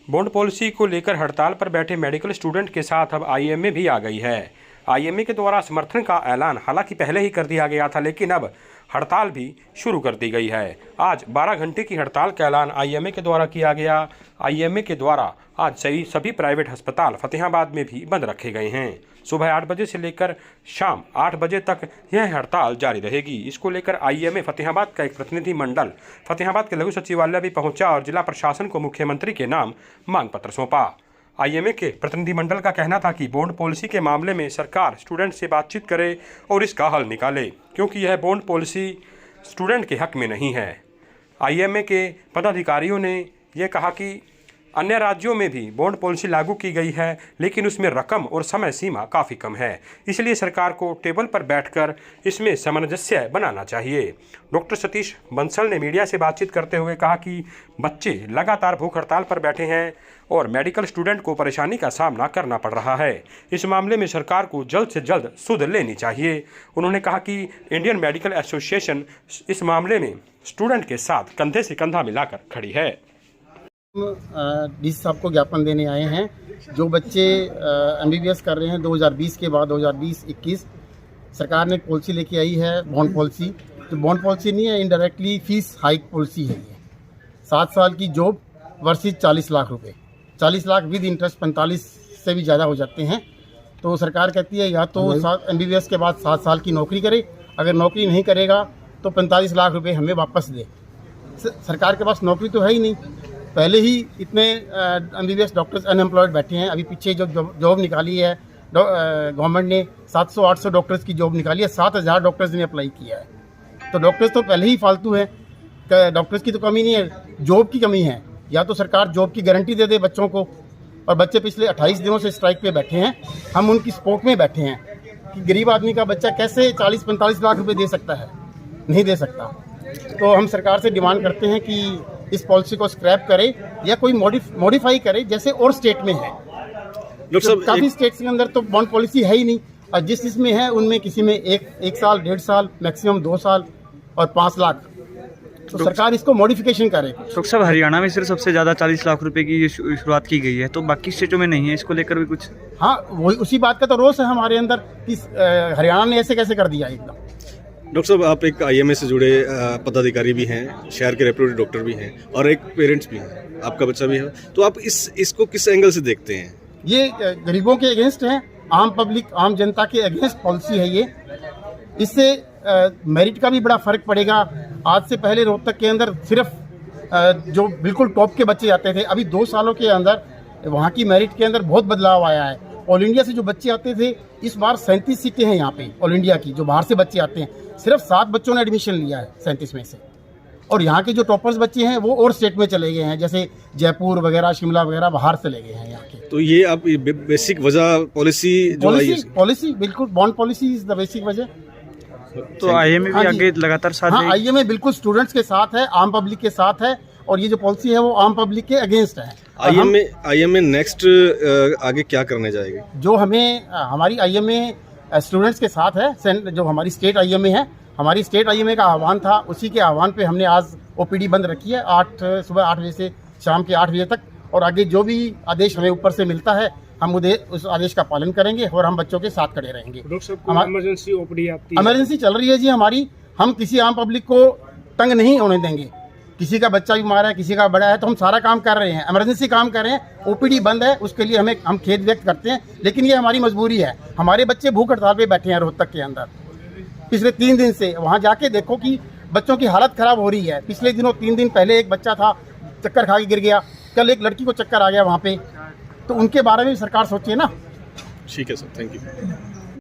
Bond policy को लेकर हड़ताल पर बैठे मेडिकल स्टूडेंट के साथ अब आईएमए भी आ गई है। आईएमए के द्वारा समर्थन का ऐलान हालांकि पहले ही कर दिया गया था, लेकिन अब हड़ताल भी शुरू कर दी गई है। आज 12 घंटे की हड़ताल का ऐलान आईएमए के द्वारा किया गया। आईएमए के द्वारा आज सभी प्राइवेट अस्पताल फतेहाबाद में भी बंद रखे गए हैं। सुबह 8 बजे से लेकर शाम 8 बजे तक यह हड़ताल जारी रहेगी। इसको लेकर आईएमए फतेहाबाद का एक प्रतिनिधि मंडल फतेहाबाद के लघु सचिवालय भी पहुंचा और जिला प्रशासन को मुख्यमंत्री के नाम मांग पत्र सौंपा। आईएमए के प्रतिनिधिमंडल का कहना था कि बॉन्ड पॉलिसी के मामले में सरकार स्टूडेंट से बातचीत करे और इसका हल निकाले, क्योंकि यह बॉन्ड पॉलिसी स्टूडेंट के हक में नहीं है। आईएमए के पदाधिकारियों ने यह कहा कि अन्य राज्यों में भी बॉन्ड पॉलिसी लागू की गई है, लेकिन उसमें रकम और समय सीमा काफ़ी कम है, इसलिए सरकार को टेबल पर बैठकर इसमें सामंजस्य बनाना चाहिए। डॉक्टर सतीश बंसल ने मीडिया से बातचीत करते हुए कहा कि बच्चे लगातार भूख हड़ताल पर बैठे हैं और मेडिकल स्टूडेंट को परेशानी का सामना करना पड़ रहा है। इस मामले में सरकार को जल्द से जल्द सुध लेनी चाहिए। उन्होंने कहा कि इंडियन मेडिकल एसोसिएशन इस मामले में स्टूडेंट के साथ कंधे से कंधा मिलाकर खड़ी है। डीसी साहब को ज्ञापन देने आए हैं। जो बच्चे एमबीबीएस कर रहे हैं 2020 के बाद 2020-21 सरकार ने पॉलिसी लेके आई है, बॉन्ड पॉलिसी। तो बॉन्ड पॉलिसी नहीं है, इनडायरेक्टली फीस हाइक पॉलिसी है ये। 7 साल की जॉब वर्सेस 40 लाख रुपए, 40 लाख विद इंटरेस्ट 45 से भी ज़्यादा हो जाते हैं। तो सरकार कहती है या तो एमबीबीएस के बाद 7 साल की नौकरी करे, अगर नौकरी नहीं करेगा तो 45 लाख रुपए हमें वापस दे। सरकार के पास नौकरी तो है ही नहीं, पहले ही इतने एमबीबीएस डॉक्टर्स अनएम्प्लॉयड बैठे हैं। अभी पीछे जो जॉब निकाली है गवर्नमेंट ने 700-800 डॉक्टर्स की जॉब निकाली है, 7000 डॉक्टर्स ने अप्लाई किया है। तो डॉक्टर्स तो पहले ही फालतू है, डॉक्टर्स की तो कमी नहीं है, जॉब की कमी है। या तो सरकार जॉब की गारंटी दे दे बच्चों को, और बच्चे पिछले 28 दिनों से स्ट्राइक पे बैठे हैं, हम उनकी सपोर्ट में बैठे हैं कि गरीब आदमी का बच्चा कैसे 40-45 लाख रुपये दे सकता है, नहीं दे सकता। तो हम सरकार से डिमांड करते हैं कि इस पॉलिसी को स्क्रैप करे या कोई मॉडिफाई करे, जैसे और स्टेट में है। काफ़ी स्टेट्स के अंदर तो बॉन्ड पॉलिसी है ही नहीं, और जिस में है उनमें किसी में एक साल, 1.5 साल, मैक्सिमम 2 साल और 5 लाख। तो सरकार इसको मॉडिफिकेशन करे। डॉक्टर साहब, हरियाणा में सिर्फ सबसे ज़्यादा 40 लाख रुपए की शुरुआत की गई है, तो बाकी स्टेटों में नहीं है, इसको लेकर भी कुछ? हाँ, वही उसी बात का तो रोष है हमारे अंदर कि हरियाणा ने ऐसे कैसे कर दिया एकदम। डॉक्टर साहब, आप एक आईएमए से जुड़े पदाधिकारी भी हैं, शहर के रेप्यूटेड डॉक्टर भी हैं और एक पेरेंट्स भी हैं, आपका बच्चा भी है, तो आप इसको किस एंगल से देखते हैं? ये गरीबों के अगेंस्ट है, आम पब्लिक, आम जनता के अगेंस्ट पॉलिसी है ये। इससे मेरिट का भी बड़ा फर्क पड़ेगा। आज से पहले रोहतक के अंदर सिर्फ जो बिल्कुल टॉप के बच्चे आते थे, अभी 2 सालों के अंदर वहाँ की मेरिट के अंदर बहुत बदलाव आया है। ऑल इंडिया से जो बच्चे आते थे, इस बार 37 सीटें हैं यहाँ पे ऑल इंडिया की, जो बाहर से बच्चे आते हैं। सिर्फ 7 बच्चों ने एडमिशन लिया है 37 में से, और यहाँ के जो टॉपर्स बच्चे हैं वो और स्टेट में चले गए हैं, जैसे जयपुर वगैरह, शिमला वगैरह बाहर चले गए हैं यहाँ के। तो ये आप बेसिक वजह पॉलिसी बिल्कुल bond policy is the basic वजह। तो आईएमए भी आगे लगातार साथ हाँ, आईएमए बिल्कुल स्टूडेंट्स के साथ है, आम पब्लिक के साथ है, और ये जो पॉलिसी है वो आम पब्लिक के अगेंस्ट है। आईएमए नेक्स्ट आगे क्या करने जाएगी? जो हमारी आईएमए स्टूडेंट्स के साथ है, जो हमारी स्टेट आईएमए है, हमारी स्टेट आईएमए का आह्वान था, उसी के आह्वान पे हमने आज ओपीडी बंद रखी है सुबह 8 बजे से शाम के 8 बजे तक। और आगे जो भी आदेश हमें ऊपर से मिलता है, हम उस आदेश का पालन करेंगे और हम बच्चों के साथ खड़े रहेंगे। इमरजेंसी ओपीडी आती है? इमरजेंसी चल रही है जी हमारी। हम किसी आम पब्लिक को तंग नहीं होने देंगे। किसी का बच्चा बीमार है, किसी का बड़ा है, तो हम सारा काम कर रहे हैं, इमरजेंसी काम कर रहे हैं। ओपीडी बंद है, उसके लिए हम खेद व्यक्त करते हैं, लेकिन ये हमारी मजबूरी है। हमारे बच्चे भूख हड़ताल पे बैठे हैं रोहतक के अंदर पिछले 3 दिन से। वहाँ जाके देखो कि बच्चों की हालत खराब हो रही है। पिछले दिनों 3 दिन पहले एक बच्चा था, चक्कर खा के गिर गया। कल एक लड़की को चक्कर आ गया वहाँ पे। तो उनके बारे में भी सरकार सोचे ना। ठीक है सर, थैंक यू।